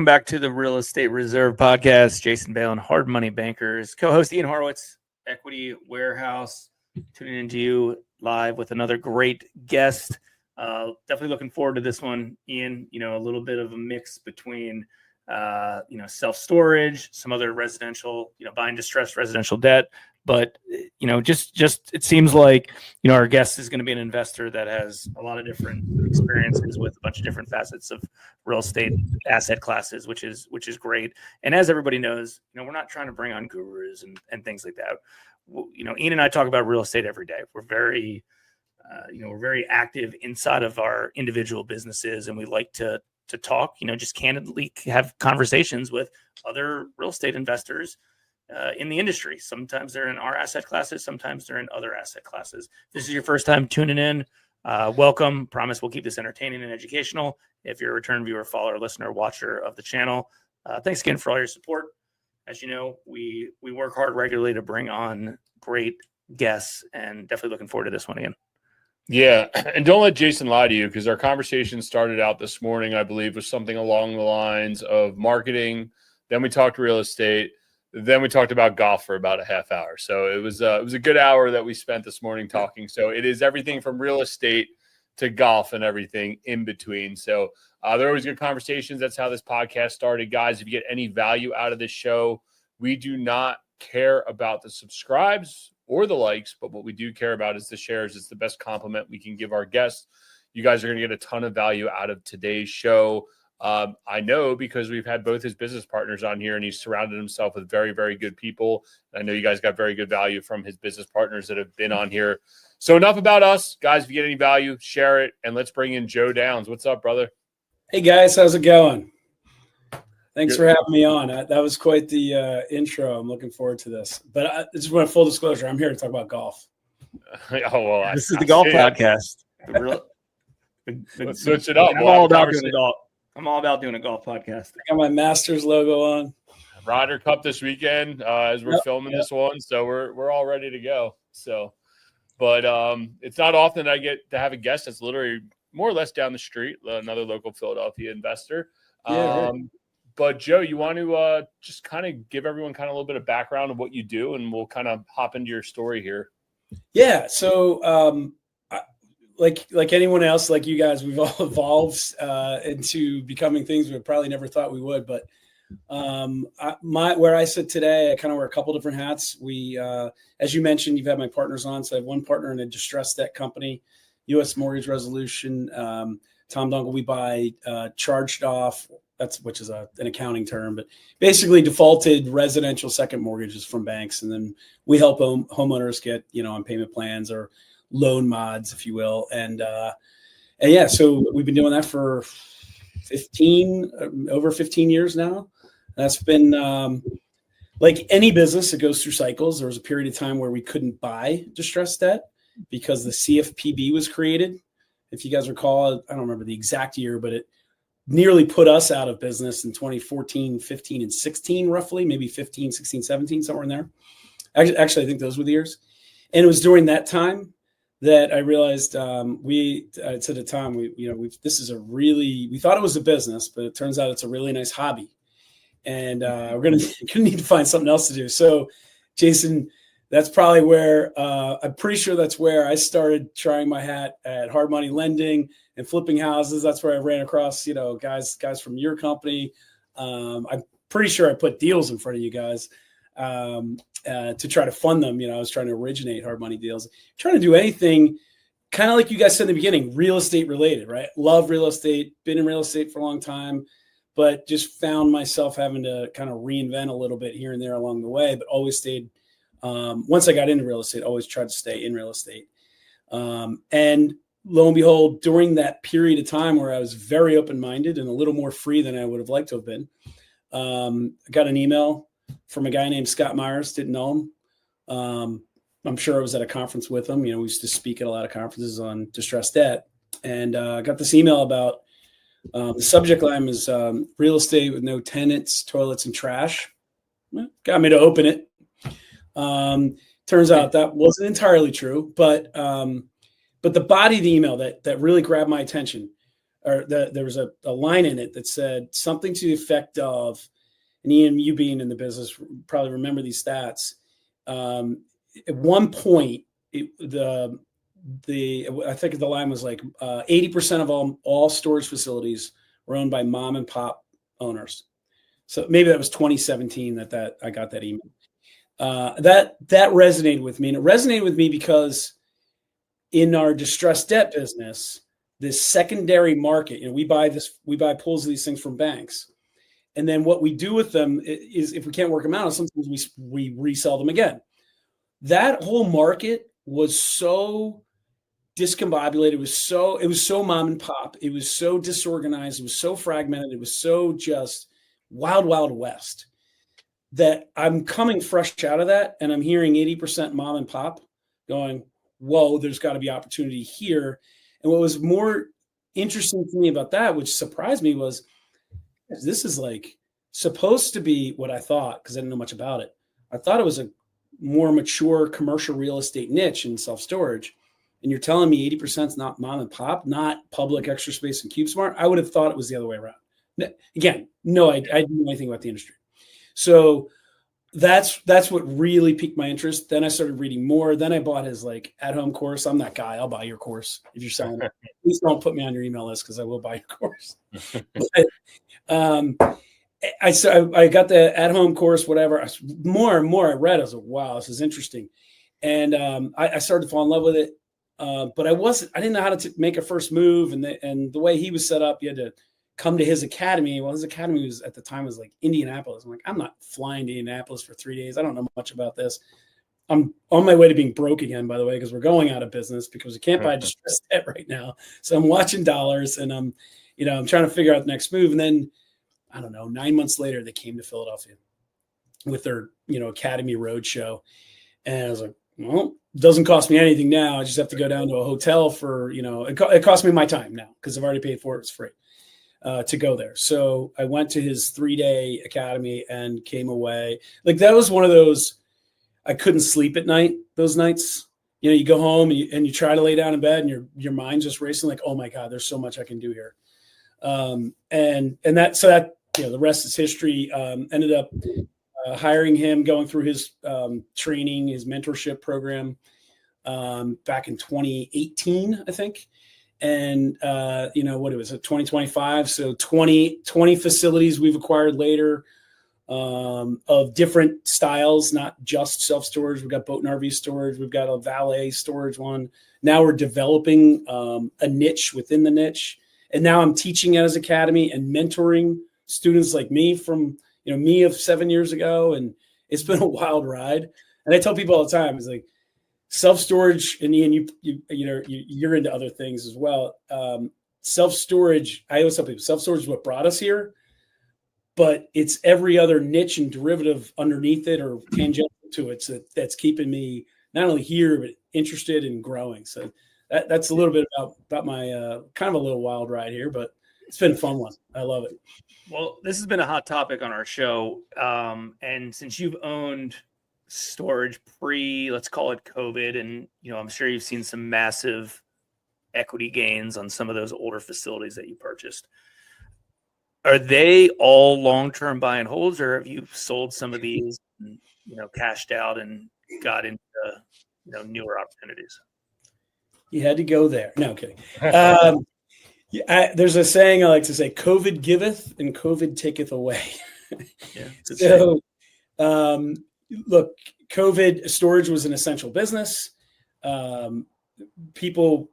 welcome back to the Real Estate Reserve Podcast. Jason Balin, Hard Money Bankers, co-host Ian Horowitz, Equity Warehouse, tuning into you live with another great guest. Definitely looking forward to this one, Ian. You know, a little bit of a mix between, self-storage, some other residential, buying distressed residential debt. But, just it seems like, our guest is going to be an investor that has a lot of different experiences with a bunch of different facets of real estate asset classes, which is great. And as everybody knows, we're not trying to bring on gurus and things like that. Ian and I talk about real estate every day. We're very, we're very active inside of our individual businesses, and we like to talk, just candidly have conversations with other real estate investors in the industry. Sometimes they're in our asset classes, sometimes they're in other asset classes. If this is your first time tuning in, welcome. Promise we'll keep this entertaining and educational. If you're a return viewer, follower, listener, watcher of the channel, thanks again for all your support. As you know, we work hard regularly to bring on great guests, and definitely looking forward to this one again. Yeah, and don't let Jason lie to you, because our conversation started out this morning, I believe, with something along the lines of marketing. Then we talked real estate. Then we talked about golf for about a half hour. So it was a good hour that we spent this morning talking. So it is everything from real estate to golf and everything in between. So they're always good conversations. That's how this podcast started. Guys, if you get any value out of this show, we do not care about the subscribes or the likes, but what we do care about is the shares. It's the best compliment we can give our guests. You guys are going to get a ton of value out of today's show. I know because we've had both his business partners on here, and he's surrounded himself with very, very good people. I know you guys got very good value from his business partners that have been on here. So enough about us. Guys, if you get any value, share it, and let's bring in Joe Downs. What's up, brother? Hey, guys. How's it going? Thanks for having me on. That was quite the intro. I'm looking forward to this. But I just want full disclosure. I'm here to talk about golf. This is the golf podcast. Let's switch it up. I'm all about doing golf. I'm all about doing a golf podcast. I got my Masters logo on. Ryder Cup this weekend as we're filming this one, so we're all ready to go. So, but it's not often that I get to have a guest that's literally more or less down the street, another local Philadelphia investor. Right. But Joe, you want to just kind of give everyone kind of a little bit of background of what you do, and we'll kind of hop into your story here. Yeah. So, like anyone else, like you guys, we've all evolved into becoming things we probably never thought we would. But where I sit today, I kind of wear a couple different hats. We, as you mentioned, you've had my partners on. So I have one partner in a distressed debt company, U.S. Mortgage Resolution. Tom Dunkel, we buy charged off. Which is an accounting term, but basically defaulted residential second mortgages from banks, and then we help homeowners get on payment plans or loan mods, if you will. And yeah, so we've been doing that for over 15 years now. That's been like any business, it goes through cycles. There was a period of time where we couldn't buy distressed debt because the CFPB was created. If you guys recall, I don't remember the exact year, but it nearly put us out of business in 2014, 15, and 16, roughly, maybe 15, 16, 17, somewhere in there. Actually, I think those were the years. And it was during that time that I realized we thought it was a business, but it turns out it's a really nice hobby. And we're gonna need to find something else to do. So, Jason, that's probably where I'm pretty sure that's where I started trying my hat at hard money lending and flipping houses. That's where I ran across, guys from your company. I'm pretty sure I put deals in front of you guys to try to fund them. I was trying to originate hard money deals, trying to do anything kind of like you guys said in the beginning, real estate related, right? Love real estate, been in real estate for a long time, but just found myself having to kind of reinvent a little bit here and there along the way, but always stayed. Once I got into real estate, always tried to stay in real estate. And lo and behold, during that period of time where I was very open-minded and a little more free than I would have liked to have been, I got an email from a guy named Scott Myers, didn't know him. I'm sure I was at a conference with him. We used to speak at a lot of conferences on distressed debt. And I got this email about the subject line was real estate with no tenants, toilets, and trash. Got me to open it. Turns out that wasn't entirely true, but the body of the email that really grabbed my attention there was a line in it that said something to the effect of, and Ian, you being in the business, probably remember these stats. At one point, I think the line was like 80% of all storage facilities were owned by mom and pop owners. So maybe that was 2017 that I got that email. That resonated with me, and it resonated with me because in our distressed debt business, this secondary market, we buy pools of these things from banks, and then what we do with them is, if we can't work them out, sometimes we resell them again. That whole market was so discombobulated. It was so mom and pop. It was so disorganized. It was so fragmented. It was so just wild, wild west, that I'm coming fresh out of that, and I'm hearing 80% mom and pop going, whoa, there's got to be opportunity here. And what was more interesting to me about that, which surprised me, was this is like supposed to be what I thought, because I didn't know much about it. I thought it was a more mature commercial real estate niche in self-storage. And you're telling me 80% is not mom and pop, not public, Extra Space, and CubeSmart? I would have thought it was the other way around. Again, no, I didn't know anything about the industry. So that's what really piqued my interest. Then I started reading more. Then I bought his at-home course. I'm that guy. I'll buy your course if you're selling it. Please don't put me on your email list, because I will buy your course. But, I got the at-home course, whatever. More and more I read, I was like, wow, this is interesting. And I started to fall in love with it. But I didn't know how to make a first move. And the way he was set up, you had to come to his academy. Well, his academy was, at the time, was like Indianapolis. I'm like, I'm not flying to Indianapolis for 3 days. I don't know much about this. I'm on my way to being broke again, by the way, because we're going out of business because we can't buy distressed debt right now. So I'm watching dollars, and I'm trying to figure out the next move. And then, I don't know, 9 months later, they came to Philadelphia with their, Academy Roadshow. And I was like, well, it doesn't cost me anything now. I just have to go down to a hotel for, it cost me my time now, because I've already paid for it. It's free to go there. So I went to his 3-day academy and came away. That was one of those, I couldn't sleep at night, those nights. You go home and you try to lay down in bed, and your mind's just racing, like, oh my God, there's so much I can do here. And that the rest is history. Ended up hiring him, going through his training, his mentorship program back in 2018, I think. And, what it was, 2025. So 20 facilities we've acquired later of different styles, not just self-storage. We've got boat and RV storage. We've got a valet storage one. Now we're developing a niche within the niche. And now I'm teaching at his academy and mentoring students like me from, me of 7 years ago. And it's been a wild ride. And I tell people all the time, it's like self-storage, and Ian, you're into other things as well. Self-storage, I always tell people, self-storage is what brought us here, but it's every other niche and derivative underneath it or tangential to it that's keeping me not only here, but interested in growing. So that's a little bit about my kind of a little wild ride here, but it's been a fun one. I love it. Well, this has been a hot topic on our show. And since you've owned storage let's call it COVID, and, I'm sure you've seen some massive equity gains on some of those older facilities that you purchased. Are they all long-term buy and holds, or have you sold some of these, and, cashed out and got into, newer opportunities? You had to go there. No, I'm kidding. There's a saying I like to say: COVID giveth and COVID taketh away. Yeah. So, look, COVID storage was an essential business. People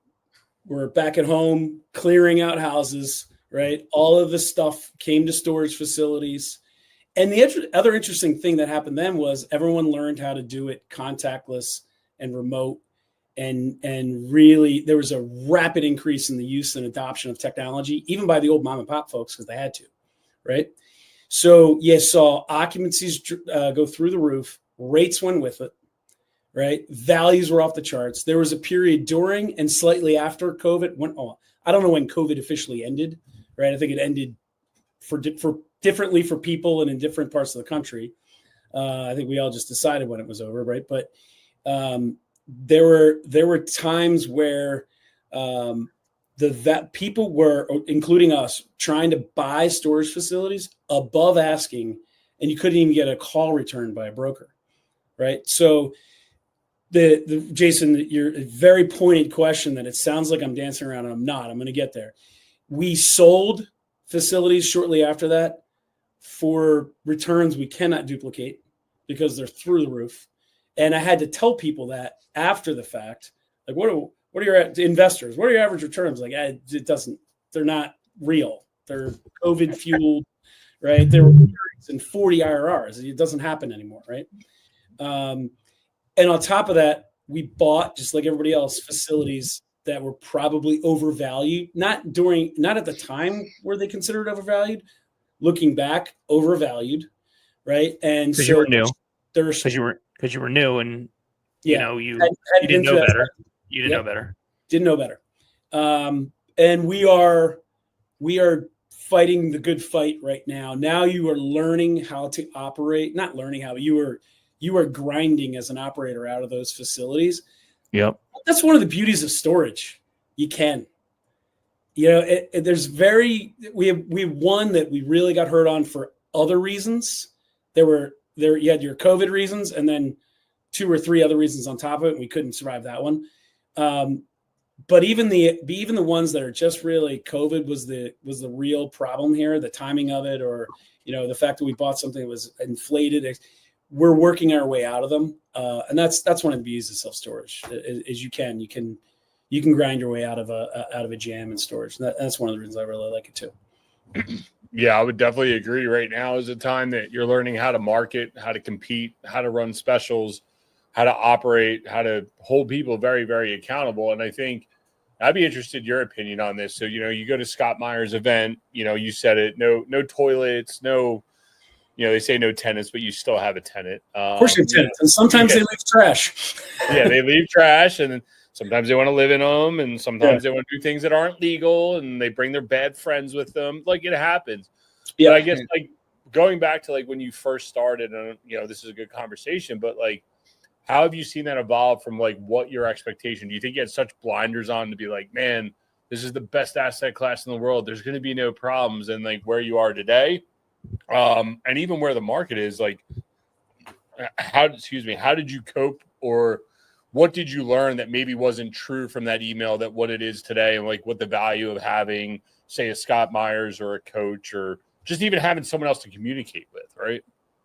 were back at home clearing out houses, right? All of the stuff came to storage facilities. And the other interesting thing that happened then was everyone learned how to do it contactless and remote. And really, there was a rapid increase in the use and adoption of technology, even by the old mom and pop folks, because they had to, right? So you saw occupancies go through the roof, rates went with it, right? Values were off the charts. There was a period during and slightly after COVID. I don't know when COVID officially ended, right? I think it ended for differently for people and in different parts of the country. I think we all just decided when it was over, right? But there were times where that people were, including us, trying to buy storage facilities above asking, and you couldn't even get a call returned by a broker, right? So the Jason, your very pointed question that it sounds like I'm dancing around, and I'm not. I'm going to get there. We sold facilities shortly after that for returns we cannot duplicate because they're through the roof. And I had to tell people that after the fact, like, what are your investors? What are your average returns? Like, they're not real. They're COVID fueled, right? They were in 40 IRRs. It doesn't happen anymore, right? And on top of that, we bought, just like everybody else, facilities that were probably overvalued, not at the time were they considered overvalued, looking back, overvalued, right? And so you were new. Because you were new, and you didn't know better. You didn't know better. Didn't know better. And we are fighting the good fight right now. Now you are learning how to operate, not learning how, you are grinding as an operator out of those facilities. Yep. That's one of the beauties of storage. You can, we have one that we really got hurt on for other reasons. You had your COVID reasons, and then 2 or 3 other reasons on top of it. And we couldn't survive that one. But even the ones that are just really COVID was the real problem here, the timing of it, or, the fact that we bought something that was inflated. We're working our way out of them. And that's one of the beauties of self-storage is you can grind your way out of a jam in storage. And that's one of the reasons I really like it too. Yeah, I would definitely agree. Right now is a time that you're learning how to market, how to compete, how to run specials, how to operate, how to hold people very, very accountable. And I think I'd be interested in your opinion on this. So, you go to Scott Meyer's event, you said it, no toilets, no, they say no tenants, but you still have a tenant. Of course you have tenants. And sometimes they leave trash. Yeah, they leave trash, and sometimes they want to live in them, and sometimes they want to do things that aren't legal, and they bring their bad friends with them. Like, it happens. Yeah. But I guess, like, going back to, like, when you first started, and, this is a good conversation, but, like, how have you seen that evolve from, like, what your expectation? Do you think you had such blinders on to be like, man, this is the best asset class in the world, there's going to be no problems, and, like, where you are today? And even where the market is, like, how did you cope, or what did you learn that maybe wasn't true from that email that what it is today, and, like, what the value of having, say, a Scott Myers or a coach, or just even having someone else to communicate with, right?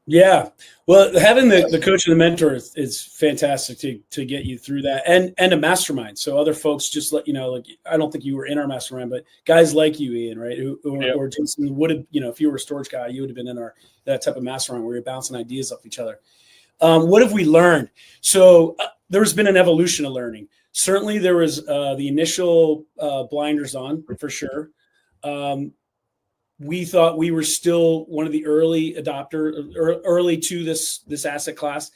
Yeah. Well, having the coach and the mentor is fantastic to get you through that, and a mastermind. So other folks just let you know, like, I don't think you were in our mastermind, but guys like you, Ian, right? Or Jason would have, if you were a storage guy, you would have been in that type of mastermind where you're bouncing ideas off each other. What have we learned? So there's been an evolution of learning. Certainly there was the initial blinders on, for sure. We thought we were still one of the early to this asset class.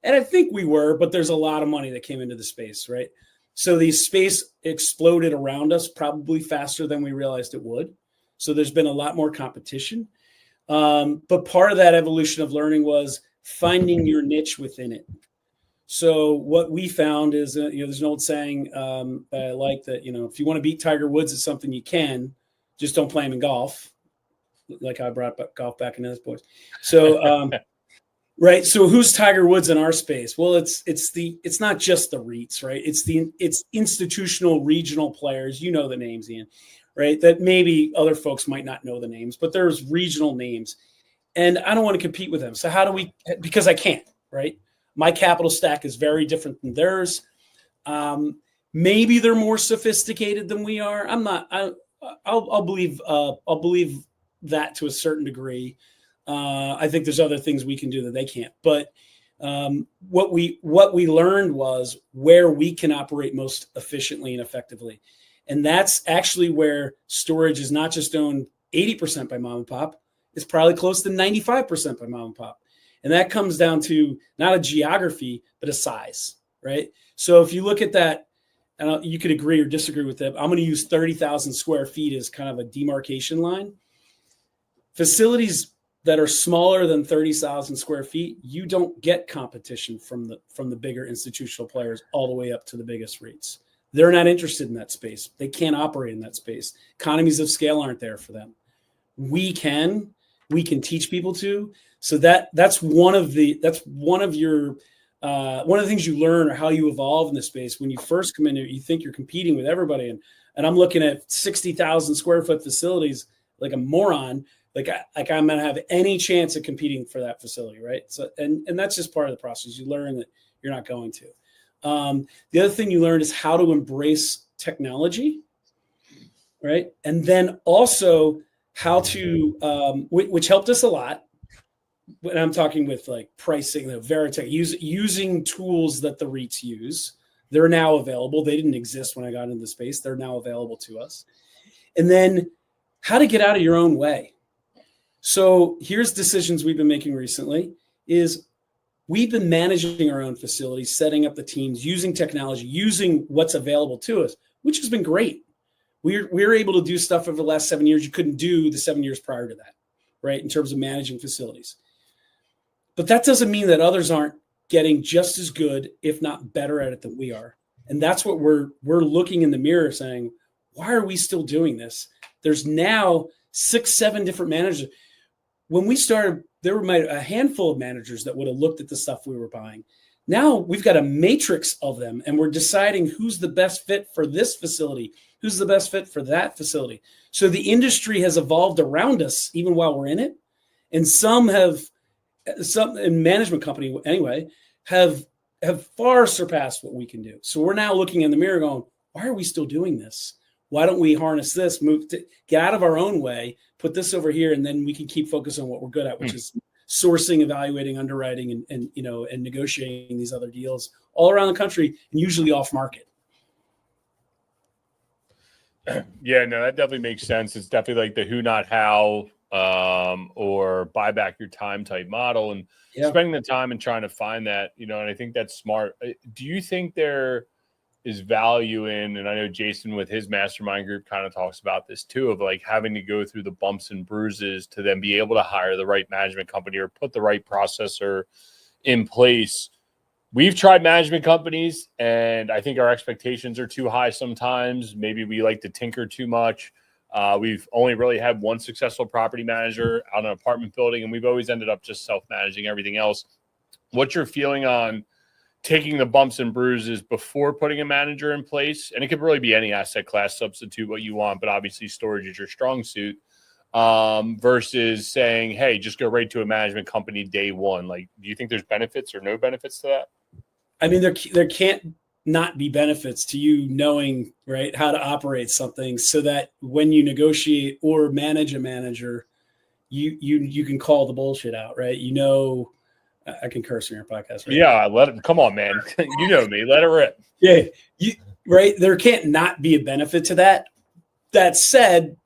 And I think we were, but there's a lot of money that came into the space, right? So the space exploded around us probably faster than we realized it would. So there's been a lot more competition. But part of that evolution of learning was finding your niche within it. So what we found is, there's an old saying that I like that, if you want to beat Tiger Woods at something, you can, just don't play him in golf. Like I brought golf back into this, boys. So, right. So who's Tiger Woods in our space? Well, it's not just the REITs, right? It's institutional regional players. You know the names, Ian, right? That maybe other folks might not know the names, but there's regional names, and I don't want to compete with them. So how do we? Because I can't, right? My capital stack is very different than theirs. Maybe they're more sophisticated than we are. I'm not. I'll believe that to a certain degree. I think there's other things we can do that they can't. But what we learned was where we can operate most efficiently and effectively. And that's actually where storage is not just owned 80% by mom and pop. It's probably close to 95% by mom and pop. And that comes down to not a geography, but a size, right? So if you look at that, and you could agree or disagree with that, I'm going to use 30,000 square feet as kind of a demarcation line. Facilities that are smaller than 30,000 square feet, you don't get competition from the bigger institutional players all the way up to the biggest REITs. They're not interested in that space. They can't operate in that space. Economies of scale aren't there for them. We can teach people to. So that's one of the things you learn, or how you evolve in this space. When you first come in here, you think you're competing with everybody, and I'm looking at 60,000 square foot facilities like a moron. Like I'm going to have any chance of competing for that facility, right? So and that's just part of the process. You learn that you're not going to. The other thing you learn is how to embrace technology, right? And then also how to, which helped us a lot. When I'm talking with like pricing, the Veritech, using tools that the REITs use. They're now available. They didn't exist when I got into the space. They're now available to us. And then how to get out of your own way. So here's decisions we've been making recently is we've been managing our own facilities, setting up the teams, using technology, using what's available to us, which has been great. We're able to do stuff over the last 7 years you couldn't do the 7 years prior to that, right, in terms of managing facilities. But that doesn't mean that others aren't getting just as good, if not better at it than we are. And that's what we're looking in the mirror saying, why are we still doing this? There's now 6-7 different managers. When we started, there were a handful of managers that would have looked at the stuff we were buying. Now we've got a matrix of them, and we're deciding who's the best fit for this facility, who's the best fit for that facility. So the industry has evolved around us even while we're in it. And some in management company anyway, have far surpassed what we can do. So we're now looking in the mirror going, why are we still doing this? Why don't we harness this, get out of our own way, put this over here, and then we can keep focused on what we're good at, which is sourcing, evaluating, underwriting, and negotiating these other deals all around the country, and usually off market. Yeah, no, that definitely makes sense. It's definitely like the who, not how, or buy back your time type model, and spending the time and trying to find that, and I think that's smart. Do you think there is value in, and I know Jason with his mastermind group kind of talks about this too, of like having to go through the bumps and bruises to then be able to hire the right management company or put the right processor in place? We've tried management companies, and I think our expectations are too high sometimes. Maybe we like to tinker too much. We've only really had one successful property manager on an apartment building, and we've always ended up just self-managing everything else. What's your feeling on taking the bumps and bruises before putting a manager in place? And it could really be any asset class, substitute what you want, but obviously storage is your strong suit, versus saying, hey, just go right to a management company day one. Like, do you think there's benefits or no benefits to that? I mean, there can't not be benefits to you knowing, right, how to operate something so that when you negotiate or manage a manager, you can call the bullshit out, right? I can curse on your podcast, right? Yeah, come on, man. You know me, let it rip. Yeah, right. There can't not be a benefit to that. That said,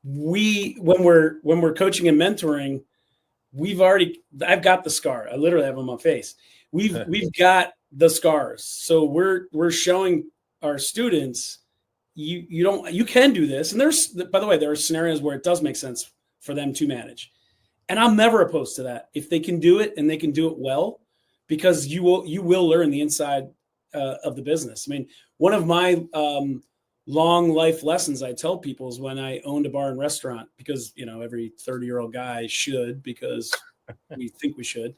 when we're coaching and mentoring, I've got the scar. I literally have it on my face. We've got the scars. So we're showing our students you can do this. And by the way, there are scenarios where it does make sense for them to manage. And I'm never opposed to that if they can do it and they can do it well, because you will learn the inside of the business. I mean, one of my long life lessons I tell people is when I owned a bar and restaurant, because every 30-year-old guy should, because we think we should.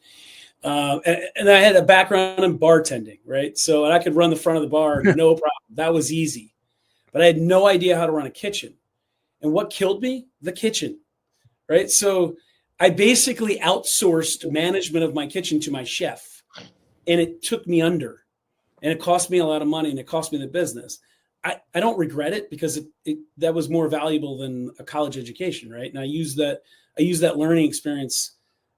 And I had a background in bartending, right? So and I could run the front of the bar, no problem. That was easy. But I had no idea how to run a kitchen. And what killed me? The kitchen, right? So I basically outsourced management of my kitchen to my chef, and it took me under, and it cost me a lot of money, and it cost me the business. I don't regret it, because that was more valuable than a college education, right? And I use that learning experience,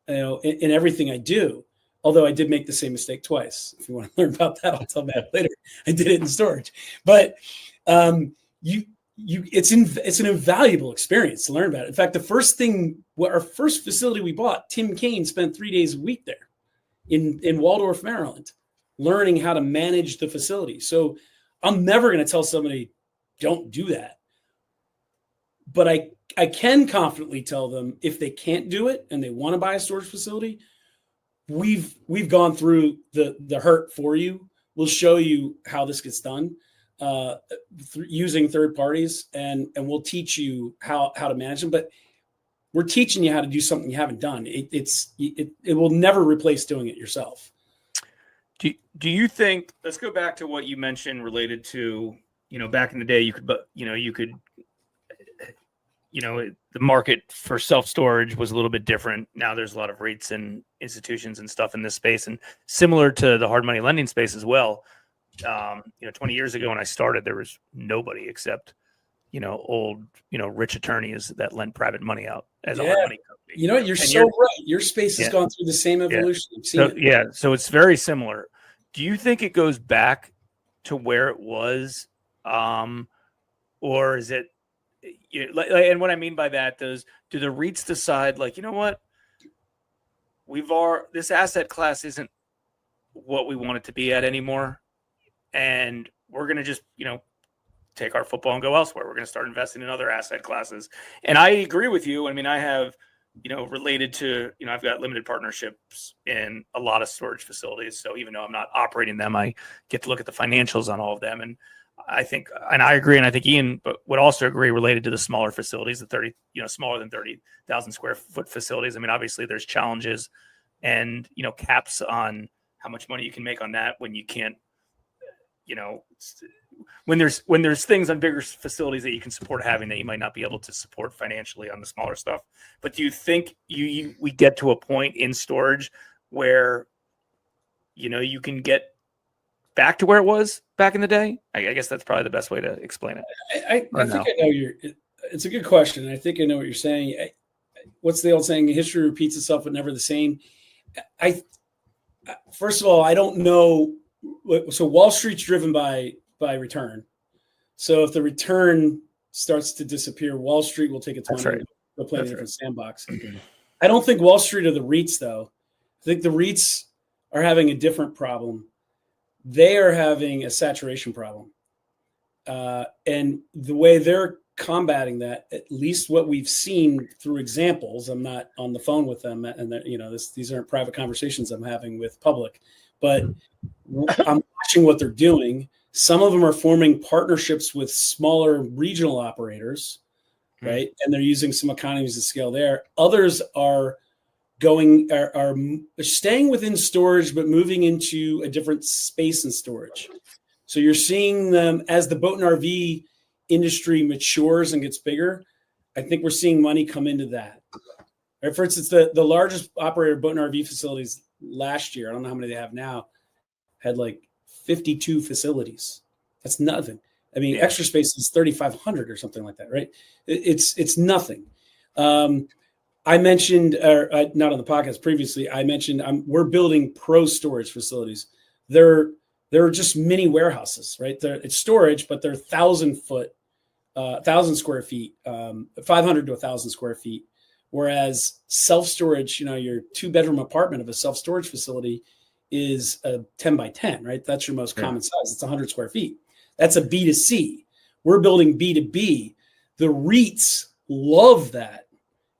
in everything I do. Although I did make the same mistake twice. If you want to learn about that, I'll tell that later. I did it in storage, but it's an invaluable experience to learn about it. In fact, our first facility we bought, Tim Kaine spent 3 days a week there in Waldorf, Maryland, learning how to manage the facility. So I'm never going to tell somebody, don't do that. But I can confidently tell them, if they can't do it and they want to buy a storage facility, we've gone through the hurt for you. We'll show you how this gets done. using third parties, and we'll teach you how to manage them. But we're teaching you how to do something you haven't done. It will never replace doing it yourself. Do you think, let's go back to what you mentioned related to, back in the day, the market for self-storage was a little bit different. Now there's a lot of REITs and institutions and stuff in this space, and similar to the hard money lending space as well. 20 years ago when I started, there was nobody except, old, rich attorneys that lent private money out as a hard money company. You're so right. Your space has gone through the same evolution. So it's very similar. Do you think it goes back to where it was, or is it? And what I mean by that is, do the REITs decide, like, you know what, this asset class isn't what we want it to be at anymore, and we're going to just take our football and go elsewhere. We're going to start investing in other asset classes. And I agree with you. I mean, I have related to, I've got limited partnerships in a lot of storage facilities. So even though I'm not operating them, I get to look at the financials on all of them. And I think, and I agree, and I think Ian would also agree related to the smaller facilities, the smaller than 30,000 square foot facilities. I mean, obviously there's challenges and, caps on how much money you can make on that when you can't, when there's things on bigger facilities that you can support having that you might not be able to support financially on the smaller stuff. But do you think we get to a point in storage where, you can get back to where it was back in the day? I guess that's probably the best way to explain it. I think I know it's a good question. I think I know what you're saying. What's the old saying? History repeats itself, but never the same. First of all, I don't know. So Wall Street's driven by return. So if the return starts to disappear, Wall Street will take its money and go play in a different sandbox. I don't think Wall Street are the REITs, though. I think the REITs are having a different problem. They are having a saturation problem. And the way they're combating that, at least what we've seen through examples, I'm not on the phone with them, and these aren't private conversations I'm having with public, but I'm watching what they're doing. Some of them are forming partnerships with smaller regional operators, right? And they're using some economies of scale there. Others are staying within storage, but moving into a different space in storage. So you're seeing them as the boat and RV industry matures and gets bigger. I think we're seeing money come into that. Right? For instance, the largest operator of boat and RV facilities last year, I don't know how many they have now, had like 52 facilities. That's nothing. I mean, Extra Space is 3,500 or something like that, right? It's nothing. I mentioned, not on the podcast previously, I mentioned we're building pro storage facilities. They're just mini warehouses, right? It's storage, but they're 1,000 square feet, 500 to 1,000 square feet. Whereas self-storage, your 2-bedroom apartment of a self-storage facility is a 10 by 10, right? That's your most common size. It's 100 square feet. That's a B2C. We're building B2B. The REITs love that.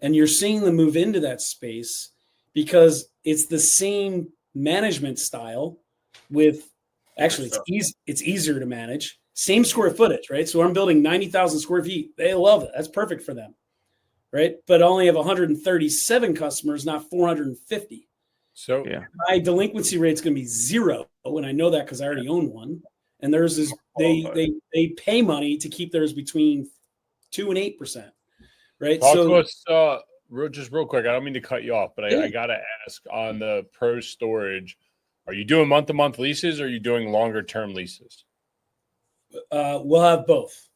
And you're seeing them move into that space because it's the same management style with, actually, it's easier to manage. Same square footage, right? So I'm building 90,000 square feet. They love it. That's perfect for them, right? But I only have 137 customers, not 450. So my delinquency rate is going to be 0, and I know that because I already own one. And theirs is they pay money to keep theirs between 2% and 8%, right? Talk to us just real quick. I don't mean to cut you off, but I got to ask on the pro storage. Are you doing month-to-month leases, or are you doing longer-term leases? We'll have both.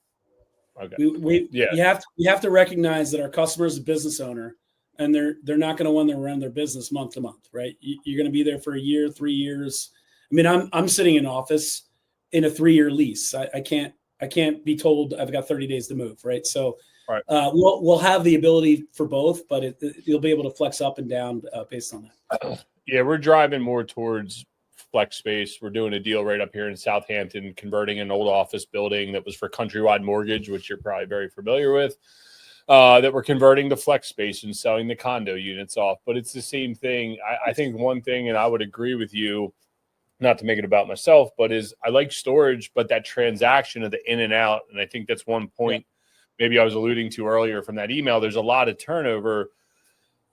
Okay. You have to recognize that our customer is a business owner, and they're not going to want to run their business month to month, right? You're going to be there for a year, 3 years. I mean, I'm sitting in office in a 3-year lease. I can't be told I've got 30 days to move, right? So we'll have the ability for both, but you'll be able to flex up and down based on that. Yeah, we're driving more towards flex space. We're doing a deal right up here in Southampton, converting an old office building that was for Countrywide Mortgage, which you're probably very familiar with, that we're converting to flex space and selling the condo units off. But it's the same thing. I think one thing, and I would agree with you, not to make it about myself, but is I like storage, but that transaction of the in and out. And I think that's one point maybe I was alluding to earlier from that email. There's a lot of turnover.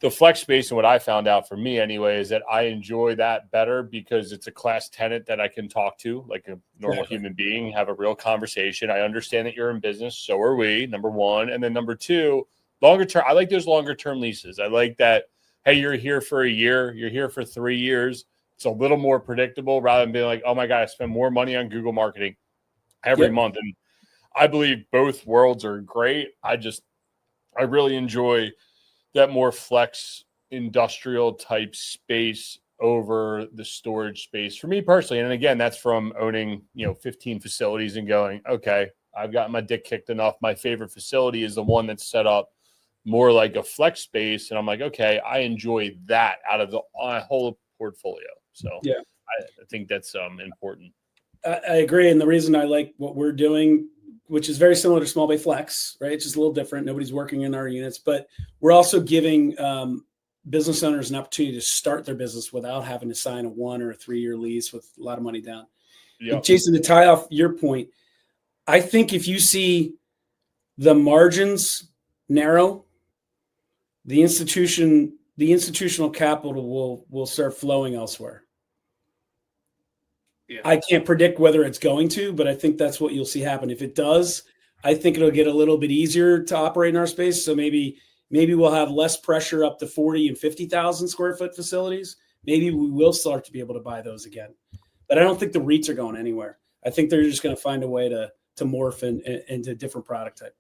The flex space, and what I found out for me anyway, is that I enjoy that better because it's a class tenant that I can talk to like a normal human being, have a real conversation. I understand that you're in business. So are we, number one. And then number two, longer term. I like those longer term leases. I like that, hey, you're here for a year. You're here for 3 years. It's a little more predictable rather than being like, oh my God, I spend more money on Google marketing every month. And I believe both worlds are great. I really enjoy that more flex industrial type space over the storage space for me personally. And again, that's from owning, 15 facilities and going, okay, I've got my dick kicked enough. My favorite facility is the one that's set up more like a flex space. And I'm like, okay, I enjoy that out of the whole portfolio. So I think that's important. I agree. And the reason I like what we're doing, which is very similar to small bay flex, right? It's just a little different. Nobody's working in our units, but we're also giving business owners an opportunity to start their business without having to sign a 1 or a 3 year lease with a lot of money down. Yep. Jason, to tie off your point, I think if you see the margins narrow, the institutional capital will start flowing elsewhere. Yeah. I can't predict whether it's going to, but I think that's what you'll see happen. If it does, I think it'll get a little bit easier to operate in our space. So maybe we'll have less pressure up to 40 and 50,000 square foot facilities. Maybe we will start to be able to buy those again. But I don't think the REITs are going anywhere. I think they're just going to find a way to morph into different product type.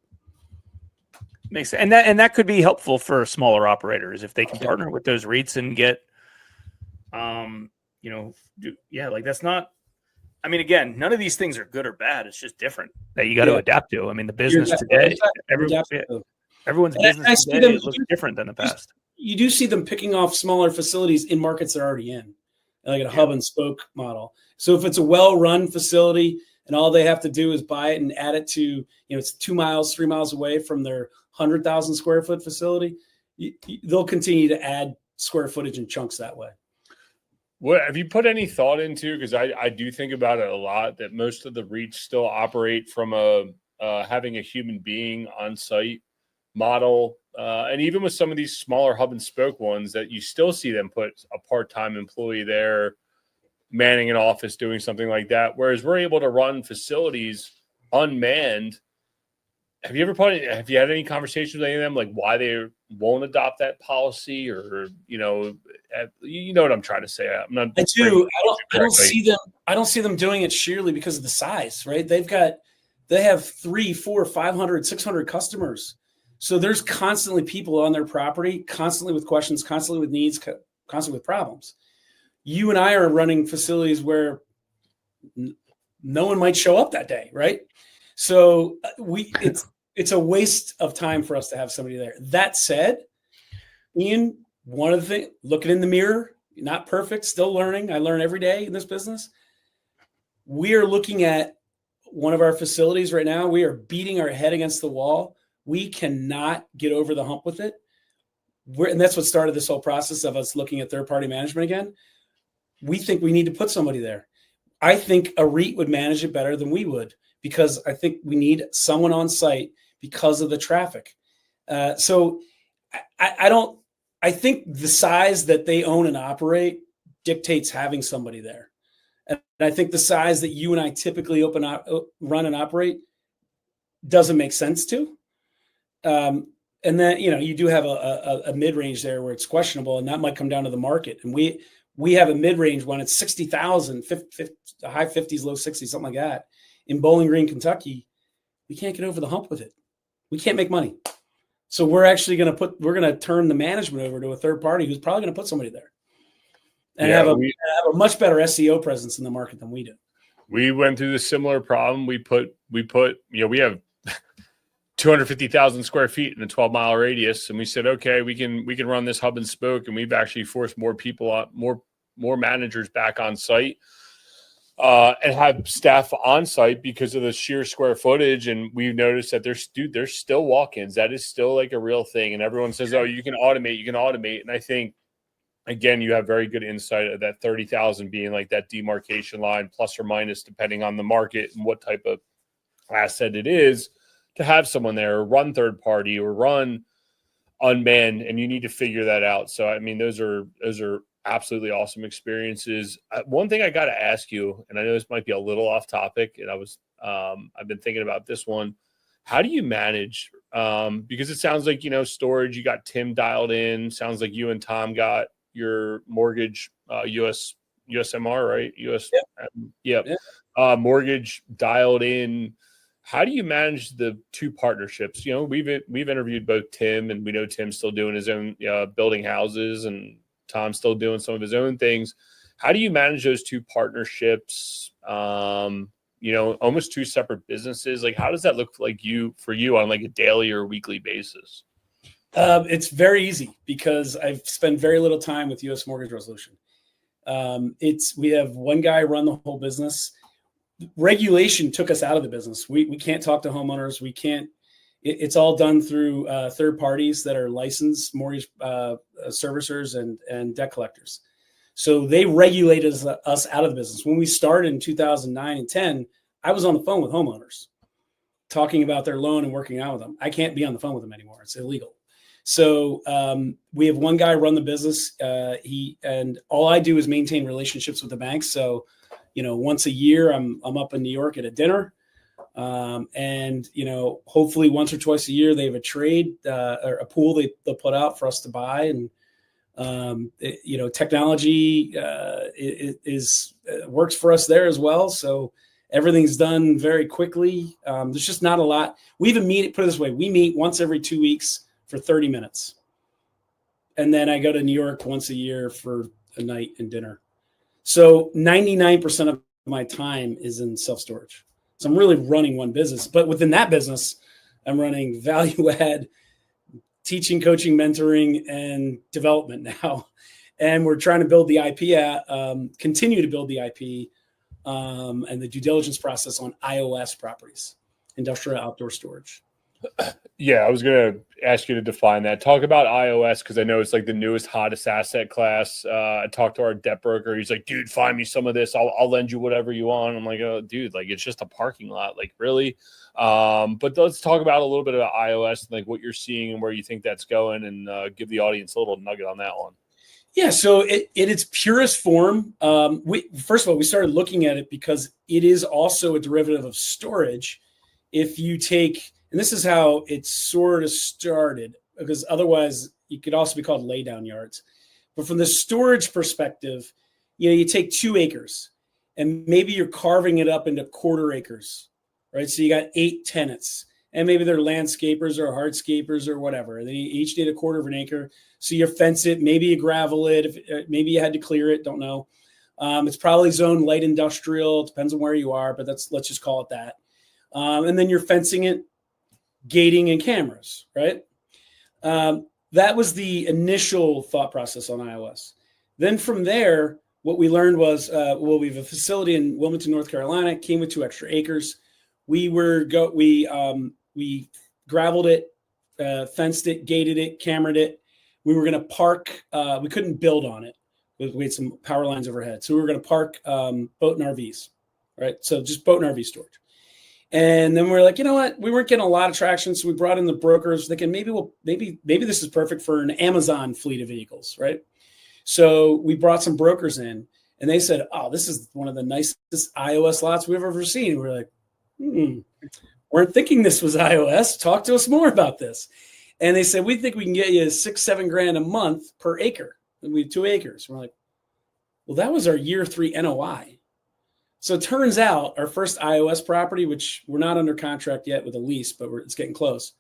Makes sense. And that could be helpful for smaller operators if they can partner with those REITs and get, that's not. I mean, again, none of these things are good or bad. It's just different that you got to adapt to. I mean, the business today, everyone's business today looks different than the past. You do see them picking off smaller facilities in markets they're already in, like a hub and spoke model. So if it's a well-run facility and all they have to do is buy it and add it to, it's 2 miles, 3 miles away from their 100,000 square foot facility, they'll continue to add square footage in chunks that way. What have you put any thought into? Because I do think about it a lot that most of the REITs still operate from having a human being on site model. And even with some of these smaller hub and spoke ones that you still see them put a part-time employee there manning an office doing something like that. Whereas we're able to run facilities unmanned. Have you had any conversations with any of them, like why they won't adopt that policy or, what I'm trying to say? I'm not. I do. I don't see them doing it sheerly because of the size, right? They have 300, 400, 500, 600 customers. So there's constantly people on their property, constantly with questions, constantly with needs, constantly with problems. You and I are running facilities where no one might show up that day, right? So it's a waste of time for us to have somebody there. That said, Ian, one of the things, looking in the mirror, not perfect, still learning. I learn every day in this business. We are looking at one of our facilities right now. We are beating our head against the wall. We cannot get over the hump with it. And that's what started this whole process of us looking at third-party management again. We think we need to put somebody there. I think a REIT would manage it better than we would, because I think we need someone on site because of the traffic. So I think the size that they own and operate dictates having somebody there. And I think the size that you and I typically run and operate doesn't make sense to. And then, you do have a mid-range there where it's questionable, and that might come down to the market. And we have a mid-range one. It's 60,000, high 50s, low 60s, something like that. In Bowling Green, Kentucky, we can't get over the hump with it. We can't make money. So we're actually going to turn the management over to a third party who's probably going to put somebody there and have a much better SEO presence in the market than we do. We went through the similar problem. We have 250,000 square feet in a 12-mile radius. And we said, okay, we can run this hub and spoke. And we've actually forced more people, more managers back on site. And have staff on site because of the sheer square footage. And we've noticed that there's still walk-ins. That is still like a real thing. And everyone says, oh, you can automate. And I think again, you have very good insight of that 30,000 being like that demarcation line, plus or minus, depending on the market and what type of asset it is, to have someone there or run third party or run unmanned, and you need to figure that out. So, I mean, those are absolutely awesome experiences. One thing I got to ask you, and I know this might be a little off topic, and I've been thinking about this one. How do you manage? Because it sounds like, storage, you got Tim dialed in. Sounds like you and Tom got your mortgage, USMR, right? Yep. Mortgage dialed in. How do you manage the two partnerships? We've interviewed both Tim, and we know Tim's still doing his own building houses, and Tom's still doing some of his own things. How do you manage those two partnerships? Almost two separate businesses. Like, how does that look like for you on like a daily or weekly basis? It's very easy because I've spent very little time with U.S. Mortgage Resolution. We have one guy run the whole business. Regulation took us out of the business. We can't talk to homeowners. We can't. It's all done through third parties that are licensed mortgage servicers and debt collectors. So they regulated us out of the business. When we started in 2009 and 10, I was on the phone with homeowners talking about their loan and working out with them. I can't be on the phone with them anymore. It's illegal. So we have one guy run the business. And all I do is maintain relationships with the banks. So, once a year, I'm up in New York at a dinner. And hopefully once or twice a year, they have a trade or a pool they'll put out for us to buy. And, technology works for us there as well. So everything's done very quickly. There's just not a lot. We even put it this way, we meet once every 2 weeks for 30 minutes. And then I go to New York once a year for a night and dinner. So 99% of my time is in self-storage. So I'm really running one business, but within that business, I'm running value add, teaching, coaching, mentoring, and development now. And we're trying to build the IP, continue to build the IP and the due diligence process on IOS properties, industrial outdoor storage. Yeah, I was going to ask you to define that. Talk about iOS, because I know it's like the newest, hottest asset class. I talked to our debt broker. He's like, dude, find me some of this. I'll lend you whatever you want. I'm like, oh, dude, like it's just a parking lot. Like, really? But let's talk about a little bit about iOS and like what you're seeing and where you think that's going, and give the audience a little nugget on that one. Yeah, so in its purest form, first of all, we started looking at it because it is also a derivative of storage. If you take... And this is how it sort of started, because otherwise it could also be called lay down yards. But from the storage perspective, you take 2 acres and maybe you're carving it up into quarter acres, right? So you got 8 tenants, and maybe they're landscapers or hardscapers or whatever. They each need a quarter of an acre. So you fence it, maybe you gravel it, maybe you had to clear it, don't know. It's probably zoned light industrial, depends on where you are, but let's just call it that. And then you're fencing it, gating and cameras, right? That was the initial thought process on iOS. Then from there, what we learned was, we have a facility in Wilmington, North Carolina, came with 2 extra acres. We graveled it, fenced it, gated it, camered it. We were going to park, we couldn't build on it. We had some power lines overhead. So we were going to park boat and RVs, right? So just boat and RV storage. And then we're like, you know what? We weren't getting a lot of traction, so we brought in the brokers thinking maybe this is perfect for an Amazon fleet of vehicles, right? So we brought some brokers in, and they said, "Oh, this is one of the nicest iOS lots we've ever seen." We're like, weren't thinking this was iOS. Talk to us more about this. And they said, "We think we can get you $6-7 grand a month per acre." And we have 2 acres. We're like, "Well, that was our year 3 NOI." So it turns out our first iOS property, which we're not under contract yet with a lease, but it's getting close.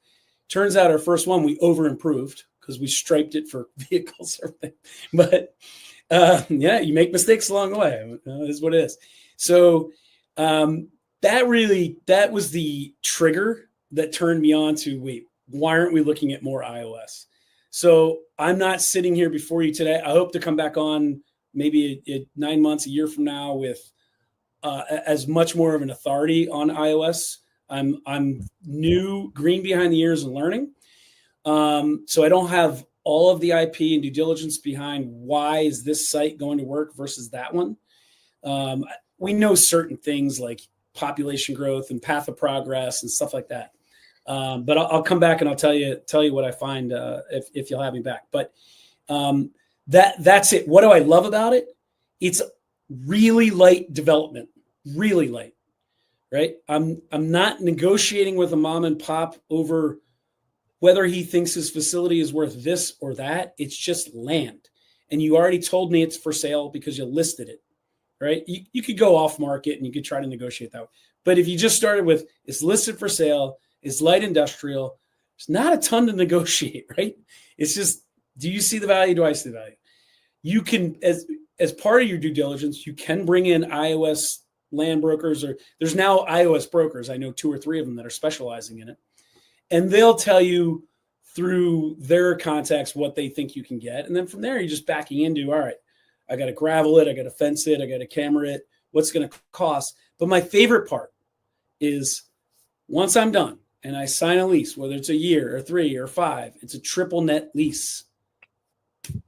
Turns out our first one, we over improved because we striped it for vehicles. But you make mistakes along the way. It is what it is. So that was the trigger that turned me on to, wait, why aren't we looking at more iOS? So I'm not sitting here before you today. I hope to come back on maybe 9 months, a year from now with as much more of an authority on iOS. I'm new, green behind the ears and learning. So I don't have all of the IP and due diligence behind why is this site going to work versus that one. We know certain things like population growth and path of progress and stuff like that. But I'll come back and I'll tell you what I find if you'll have me back. But that's it. What do I love about it? It's really light development, really light, right? I'm not negotiating with a mom and pop over whether he thinks his facility is worth this or that. It's just land. And you already told me it's for sale because you listed it, right? You could go off market and you could try to negotiate that way. But if you just started with it's listed for sale, it's light industrial, there's not a ton to negotiate, right? It's just, do you see the value? Do I see the value? You can, as part of your due diligence, you can bring in iOS land brokers, or there's now iOS brokers. I know 2 or 3 of them that are specializing in it. And they'll tell you through their contacts what they think you can get. And then from there, you're just backing into, all right, I got to gravel it, I got to fence it, I got to camera it, what's going to cost. But my favorite part is once I'm done and I sign a lease, whether it's a year or 3 or 5, it's a triple net lease.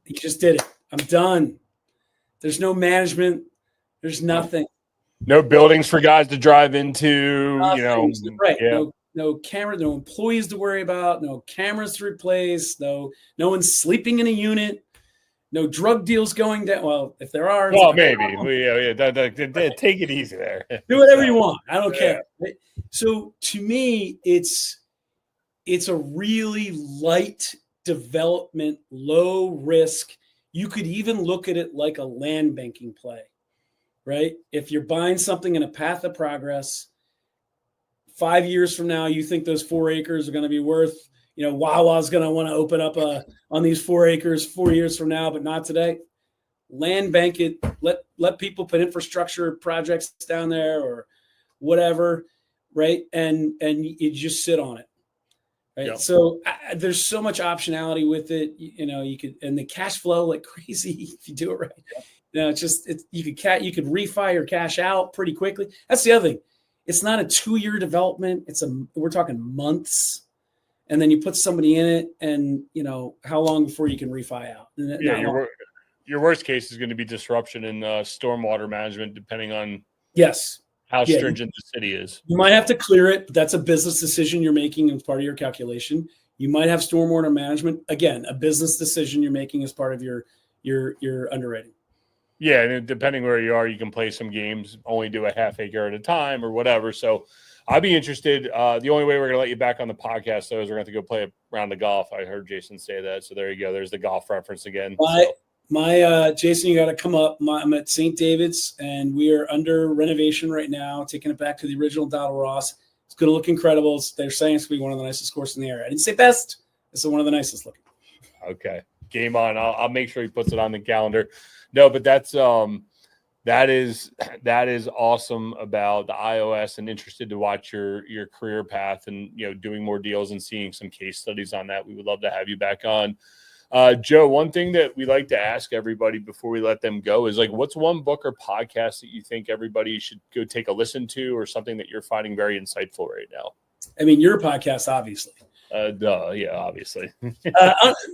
You just did it. I'm done. There's no management. There's nothing. No buildings for guys to drive into, right. Yeah. No camera, no employees to worry about, no cameras to replace, no one's sleeping in a unit, no drug deals going down. Well, if there are, well, maybe take it easy there. Do whatever you want. I don't care. Right? So to me, it's a really light development, low risk. You could even look at it like a land banking play, right? If you're buying something in a path of progress, 5 years from now, you think those 4 acres are going to be worth, Wawa's going to want to open up on these 4 acres 4 years from now, but not today. Land bank it, let people put infrastructure projects down there or whatever, right? And you just sit on it, right? Yep. So there's so much optionality with it. You could, and the cash flow like crazy if you do it right. You could refi or cash out pretty quickly. That's the other thing. It's not a 2-year development. We're talking months, and then you put somebody in it, and how long before you can refi out? Your worst case is going to be disruption in stormwater management, depending on how stringent the city is. You might have to clear it, but that's a business decision you're making as part of your calculation. You might have stormwater management, again, a business decision you're making as part of your underwriting. Yeah, and depending where you are, you can play some games, only do a half acre at a time or whatever. So I'd be interested. The only way we're going to let you back on the podcast, though, is we're going to have to go play a round of golf. I heard Jason say that. So there you go. There's the golf reference again. Jason, you got to come up. I'm at St. David's, and we are under renovation right now, taking it back to the original Donald Ross. It's going to look incredible. They're saying it's going to be one of the nicest courses in the area. I didn't say best. It's one of the nicest looking. Okay. Game on. I'll make sure he puts it on the calendar. No, but that is awesome about the iOS, and interested to watch your career path and doing more deals and seeing some case studies on that. We would love to have you back on. Joe, one thing that we like to ask everybody before we let them go is what's one book or podcast that you think everybody should go take a listen to, or something that you're finding very insightful right now? I mean, your podcast, obviously. Obviously.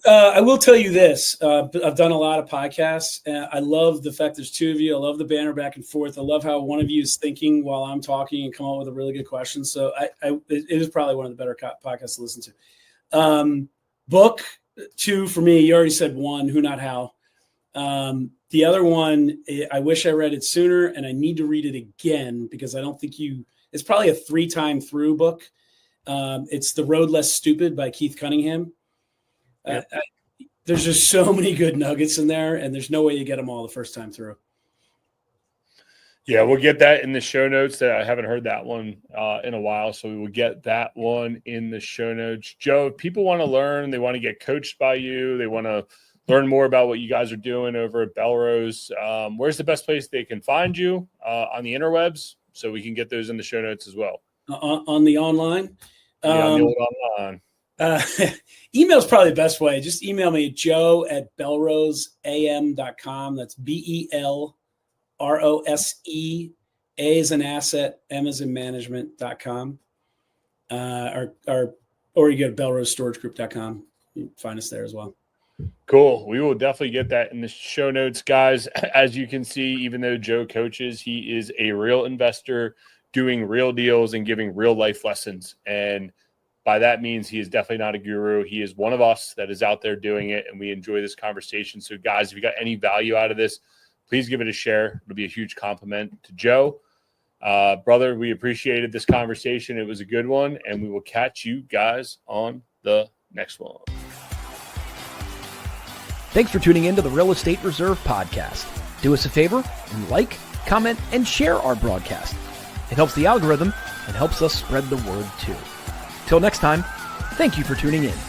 I will tell you this. I've done a lot of podcasts. I love the fact there's 2 of you. I love the banter back and forth. I love how one of you is thinking while I'm talking and come up with a really good question. So it is probably one of the better podcasts to listen to. Book 2 for me. You already said 1, Who Not How. The other one, I wish I read it sooner, and I need to read it again because I don't think it's probably a 3-time through book. It's The Road Less Stupid by Keith Cunningham. There's just so many good nuggets in there, and there's no way you get them all the first time through. Yeah, we'll get that in the show notes. I haven't heard that one in a while, so we will get that one in the show notes. Joe, if people want to learn, they want to get coached by you, they want to learn more about what you guys are doing over at Belrose, where's the best place they can find you on the interwebs, so we can get those in the show notes as well? On the online? On the old online. Email is probably the best way. Just email me at joe@belroseam.com. That's BELROSE, A as an asset, M as in management.com. Or you go to belrosestorategroup.com. You can find us there as well. Cool. We will definitely get that in the show notes, guys. As you can see, even though Joe coaches, he is a real investor doing real deals and giving real life lessons. And by that means, he is definitely not a guru. He is one of us that is out there doing it, and we enjoy this conversation. So, guys, if you got any value out of this, please give it a share. It'll be a huge compliment to Joe. Brother, we appreciated this conversation. It was a good one, and we will catch you guys on the next one. Thanks for tuning in to the Real Estate Reserve podcast. Do us a favor and like, comment, and share our broadcast. It helps the algorithm and helps us spread the word too. Till next time, thank you for tuning in.